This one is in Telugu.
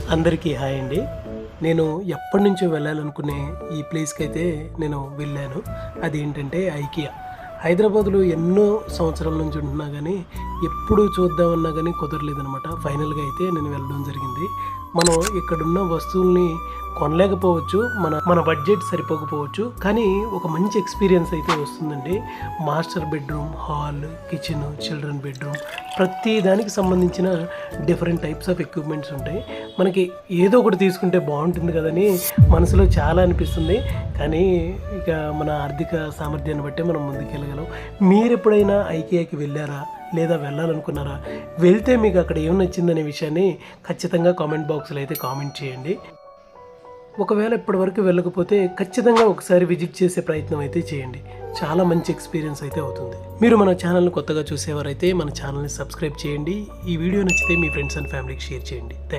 అందరికీ హాయ్ అండి. నేను ఎప్పటినుంచో వెళ్ళాలనుకునే ఈ ప్లేస్‌కి అయితే నేను వెళ్ళాను. అదేంటంటే ఐకియా. హైదరాబాద్‌లో ఎన్నో సంవత్సరాల నుంచి ఉంటున్నా గానీ, ఎప్పుడు చూద్దామన్నా గానీ కుదరలేదనమాట. ఫైనల్‌గా అయితే నేను వెళ్ళడం జరిగింది. మనం ఇక్కడున్న వస్తువుల్ని కొనలేకపోవచ్చు. మన బడ్జెట్ సరిపోకపోవచ్చు. కానీ ఒక మంచి ఎక్స్‌పీరియన్స్ అయితే వస్తుందండి. Master bedroom, hall, kitchen, children bedroom ప్రతి దానికి సంబంధించిన డిఫరెంట్ టైప్స్ ఆఫ్ ఎక్విప్‌మెంట్స్ ఉంటాయి. మనకి ఏదో ఒకటి తీసుకుంటే బాగుంటుంది కదని మనసులో చాలా అనిపిస్తుంది. కానీ ఇక మన ఆర్థిక సామర్థ్యాన్ని బట్టే మనం ముందుకెళ్ళగలం. మీరెప్పుడైనా ఐకియాకి వెళ్ళారా? లేదా వెళ్ళాలనుకున్నారా? వెళ్తే మీకు అక్కడ ఏం నచ్చిందనే విషయాన్ని ఖచ్చితంగా కామెంట్ బాక్స్‌లో అయితే కామెంట్ చేయండి. ఒకవేళ ఇప్పటివరకు వెళ్ళకపోతే ఖచ్చితంగా ఒకసారి విజిట్ చేసే ప్రయత్నం అయితే చేయండి. చాలా మంచి ఎక్స్పీరియన్స్ అయితే అవుతుంది. మీరు మన ఛానల్‌ని కొత్తగా చూసేవారైతే మన ఛానల్‌ని సబ్స్క్రైబ్ చేయండి. ఈ వీడియో నచ్చితే మీ ఫ్రెండ్స్ అండ్ ఫ్యామిలీకి షేర్ చేయండి.